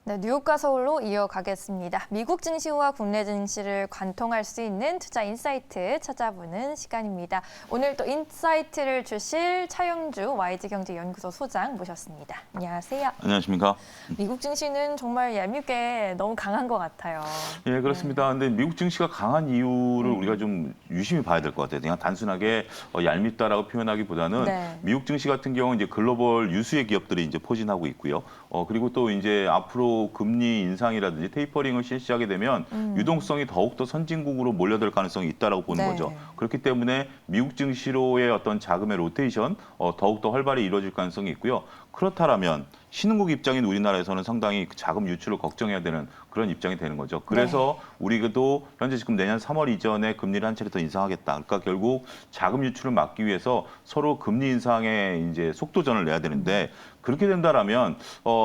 네, 뉴욕과 서울로 이어가겠습니다. 미국 증시와 국내 증시를 관통할 수 있는 투자 인사이트 찾아보는 시간입니다. 오늘 또 인사이트를 주실 차영주 YG경제연구소 소장 모셨습니다. 안녕하세요. 안녕하십니까? 미국 증시는 정말 얄밉게 너무 강한 것 같아요. 예, 그렇습니다. 근데 미국 증시가 강한 이유를 우리가 좀 유심히 봐야 될 것 같아요. 그냥 단순하게 얄밉다라고 표현하기보다는 네. 미국 증시 같은 경우는 이제 글로벌 유수의 기업들이 이제 포진하고 있고요. 그리고 또 이제 앞으로 금리 인상이라든지 테이퍼링을 실시하게 되면 유동성이 더욱더 선진국으로 몰려들 가능성이 있다라고 보는 네. 거죠. 그렇기 때문에 미국 증시로의 어떤 자금의 로테이션 더욱더 활발히 이루어질 가능성이 있고요. 그렇다라면 신흥국 입장인 우리나라에서는 상당히 그 자금 유출을 걱정해야 되는 그런 입장이 되는 거죠. 그래서 우리도 현재 지금 내년 3월 이전에 금리를 한 차례 더 인상하겠다. 그러니까 결국 자금 유출을 막기 위해서 서로 금리 인상에 이제 속도전을 내야 되는데 그렇게 된다라면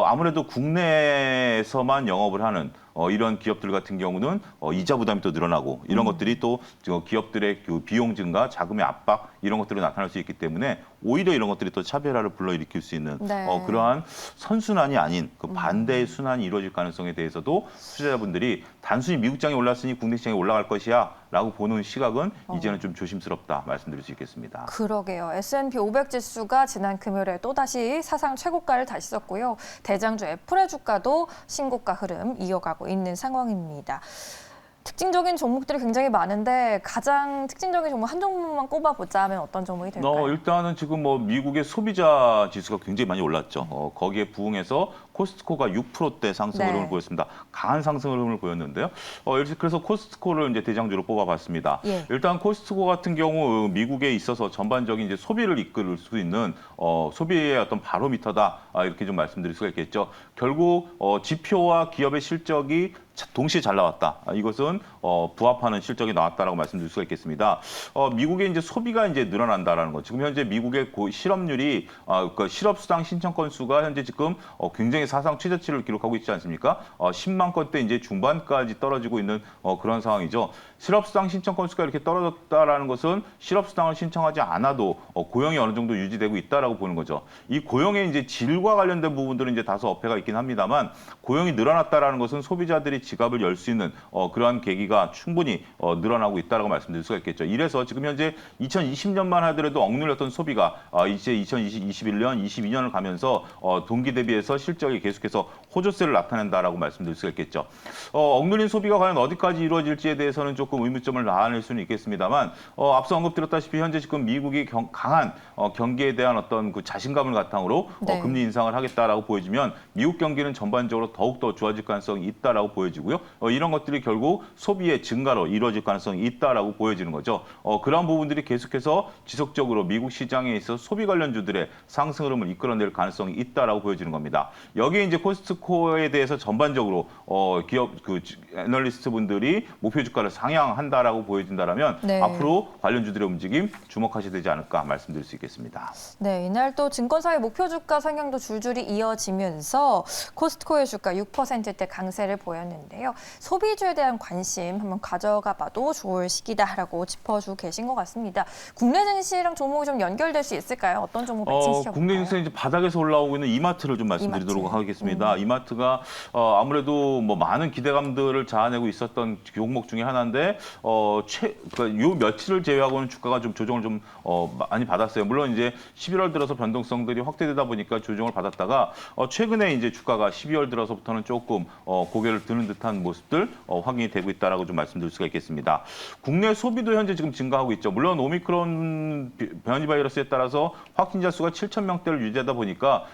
아무래도 국내에서만 영업을 하는 이런 기업들 같은 경우는 이자 부담이 또 늘어나고 이런 것들이 또 기업들의 그 비용 증가, 자금의 압박 이런 것들이 나타날 수 있기 때문에 오히려 이런 것들이 또 차별화를 불러일으킬 수 있는 네. 그러한 선순환이 아닌 그 반대의 순환이 이루어질 가능성에 대해서도 투자자분들이 단순히 미국 시장이 올랐으니 국내 시장이 올라갈 것이야 라고 보는 시각은 이제는 좀 조심스럽다 말씀드릴 수 있겠습니다. 그러게요. S&P 500 지수가 지난 금요일에 또다시 사상 최고가를 다시 썼고요. 대장주 애플의 주가도 신고가 흐름 이어가고 있는 상황입니다. 특징적인 종목들이 굉장히 많은데 가장 특징적인 종목 한 종목만 꼽아보자면 어떤 종목이 될까요? 일단은 지금 미국의 소비자 지수가 굉장히 많이 올랐죠. 거기에 부응해서 코스트코가 6%대 상승 네. 흐름을 보였습니다. 강한 상승 흐름을 보였는데요. 그래서 코스트코를 이제 대장주로 뽑아봤습니다. 예. 일단 코스트코 같은 경우 미국에 있어서 전반적인 이제 소비를 이끌 수 있는 소비의 어떤 바로미터다 이렇게 좀 말씀드릴 수가 있겠죠. 결국 지표와 기업의 실적이 동시에 잘 나왔다. 이것은 부합하는 실적이 나왔다라고 말씀드릴 수가 있겠습니다. 미국의 이제 소비가 이제 늘어난다라는 거. 지금 현재 미국의 실업률이 그 실업수당 신청 건수가 현재 지금 굉장히 사상 최저치를 기록하고 있지 않습니까? 10만 건대 이제 중반까지 떨어지고 있는 그런 상황이죠. 실업수당 신청 건수가 이렇게 떨어졌다라는 것은 실업수당을 신청하지 않아도 고용이 어느 정도 유지되고 있다라고 보는 거죠. 이 고용의 이제 질과 관련된 부분들은 이제 다소 어폐가 있긴 합니다만 고용이 늘어났다라는 것은 소비자들이 지갑을 열 수 있는 그러한 계기가 충분히 늘어나고 있다라고 말씀드릴 수가 있겠죠. 이래서 지금 현재 2020년만 하더라도 억눌렸던 소비가 이제 2021년, 22년을 가면서 동기 대비해서 실적이 계속해서 호조세를 나타낸다라고 말씀드릴 수가 있겠죠. 억눌린 소비가 과연 어디까지 이루어질지에 대해서는 조금 의문점을 나타낼 수는 있겠습니다만 앞서 언급드렸다시피 현재 지금 미국이 강한 경기에 대한 어떤 그 자신감을 바탕으로 네. 금리 인상을 하겠다라고 보여지면 미국 경기는 전반적으로 더욱더 좋아질 가능성이 있다라고 보여지고요. 이런 것들이 결국 소비의 증가로 이루어질 가능성이 있다라고 보여지는 거죠. 그런 부분들이 계속해서 지속적으로 미국 시장에 있어 소비 관련주들의 상승 흐름을 이끌어낼 가능성이 있다라고 보여지는 겁니다. 여기에 이제 코스트코에 대해서 전반적으로 기업 그 애널리스트 분들이 목표 주가를 상향한다라고 보여진다라면 네. 앞으로 관련주들의 움직임 주목하셔야 되지 않을까 말씀드릴 수 있겠습니다. 네, 이날 또 증권사의 목표 주가 상향도 줄줄이 이어지면서 코스트코의 주가 6%대 강세를 보였는데요. 소비주에 대한 관심 한번 가져가 봐도 좋을 시기다라고 짚어주고 계신 것 같습니다. 국내 증시랑 종목이 좀 연결될 수 있을까요? 어떤 종목 매칭시켜볼까요? 국내 증시는 이제 바닥에서 올라오고 있는 이마트를 좀 말씀드리도록 이마트. 하겠습니다. 이마트가 아무래도 뭐 많은 기대감들을 자아내고 있었던 종목 중에 하나인데 그러니까 요 며칠을 제외하고는 주가가 좀 조정을 좀 많이 받았어요. 물론 이제 11월 들어서 변동성들이 확대되다 보니까 조정을 받았다가 최근에 이제 주가가 12월 들어서부터는 조금 고개를 드는 듯한 모습들 확인이 되고 있다라고 좀 말씀드릴 수가 있겠습니다. 국내 소비도 현재 지금 증가하고 있죠. 물론 오미크론 변이 바이러스에 따라서 확진자 수가 7천 명대를 유지하다 보니까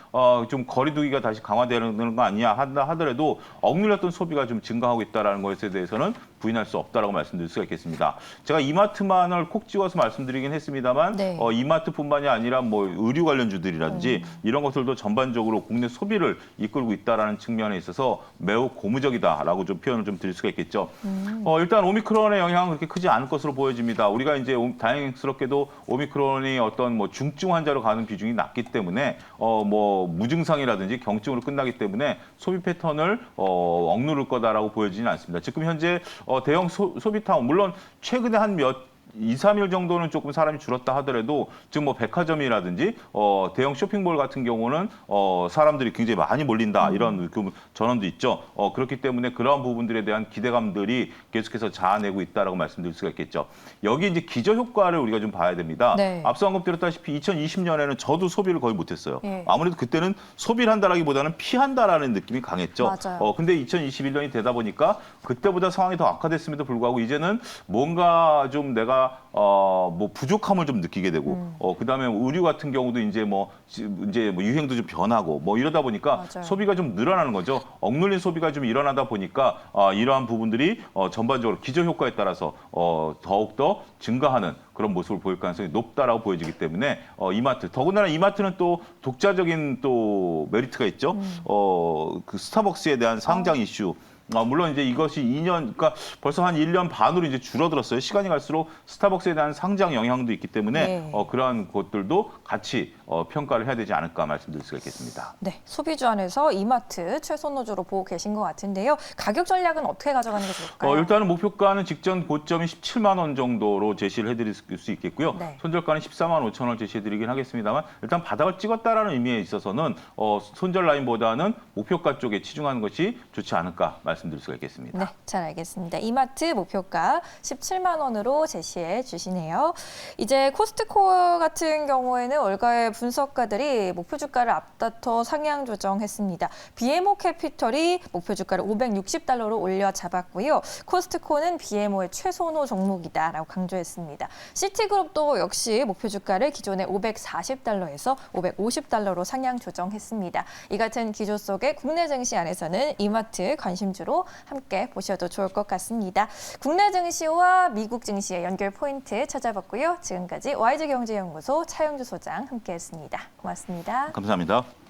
좀 거리두기가 다시 강화되는 거 아니냐 하더라도 억눌렸던 소비가 좀 증가하고 있다라는 것에 대해서는 부인할 수 없다라고 말씀드릴 수가 있겠습니다. 제가 이마트만을 콕 집어서 말씀드리긴 했습니다만 네. 이마트뿐만이 아니라 뭐 의류 관련주들이라든지 이런 것들도 전반적으로 국내 소비를 이끌고 있다라는 측면에 있어서 매우 고무적이다라고 좀 표현을 좀 드릴 수가 있겠죠. 일단 오미크론의 영향은 그렇게 크지 않을 것으로 보여집니다. 우리가 이제 다행스럽게도 오미크론이 어떤 뭐 중증 환자로 가는 비중이 낮기 때문에 뭐 무증상이라든지 경증으로 끝나기 때문에 소비 패턴을 억누를 거다라고 보여지지는 않습니다. 지금 현재 대형 소비타운 물론 최근에 한 몇 2, 3일 정도는 조금 사람이 줄었다 하더라도 지금 뭐 백화점이라든지 대형 쇼핑몰 같은 경우는 사람들이 굉장히 많이 몰린다 이런 그 전언도 있죠. 그렇기 때문에 그러한 부분들에 대한 기대감들이 계속해서 자아내고 있다라고 말씀드릴 수가 있겠죠. 여기 이제 기저 효과를 우리가 좀 봐야 됩니다. 네. 앞서 언급드렸다시피 2020년에는 저도 소비를 거의 못했어요. 예. 아무래도 그때는 소비를 한다라기보다는 피한다라는 느낌이 강했죠. 맞아요. 근데 2021년이 되다 보니까 그때보다 상황이 더 악화됐음에도 불구하고 이제는 뭔가 좀 내가 뭐 부족함을 좀 느끼게 되고 그다음에 의류 같은 경우도 이제 뭐 유행도 좀 변하고 뭐 이러다 보니까 맞아요. 소비가 좀 늘어나는 거죠. 억눌린 소비가 좀 일어나다 보니까 이러한 부분들이 전반적으로 기저 효과에 따라서 더욱더 증가하는 그런 모습을 보일 가능성이 높다라고 보여지기 때문에 이마트 더군다나 이마트는 또 독자적인 또 메리트가 있죠. 그 스타벅스에 대한 상장 이슈. 물론 이제 이것이 2년, 그러니까 벌써 한 1년 반으로 이제 줄어들었어요. 시간이 갈수록 스타벅스에 대한 상장 영향도 있기 때문에 네. 그러한 것들도 같이 평가를 해야 되지 않을까 말씀드릴 수가 있겠습니다. 네, 소비주 안에서 이마트 최소 노조로 보고 계신 것 같은데요. 가격 전략은 어떻게 가져가는 게 좋을까요? 일단은 목표가는 직전 고점이 17만 원 정도로 제시를 해드릴 수 있겠고요. 네. 손절가는 14만 5천 원 제시해드리긴 하겠습니다만 일단 바닥을 찍었다라는 의미에 있어서는 손절 라인보다는 목표가 쪽에 치중하는 것이 좋지 않을까 말씀드릴 수가 있겠습니다. 네, 잘 알겠습니다. 이마트 목표가 17만 원으로 제시해 주시네요. 이제 코스트코 같은 경우에는 월가의 분석가들이 목표 주가를 앞다퉈 상향 조정했습니다. BMO 캐피털이 목표 주가를 560달러로 올려 잡았고요. 코스트코는 BMO의 최선호 종목이다라고 강조했습니다. 시티그룹도 역시 목표 주가를 기존의 540달러에서 550달러로 상향 조정했습니다. 이 같은 기조 속에 국내 증시 안에서는 이마트 관심주로 함께 보셔도 좋을 것 같습니다. 국내 증시와 미국 증시의 연결 포인트 찾아봤고요. 지금까지 YG경제연구소 차영주 소장 함께했습니다. 고맙습니다. 감사합니다.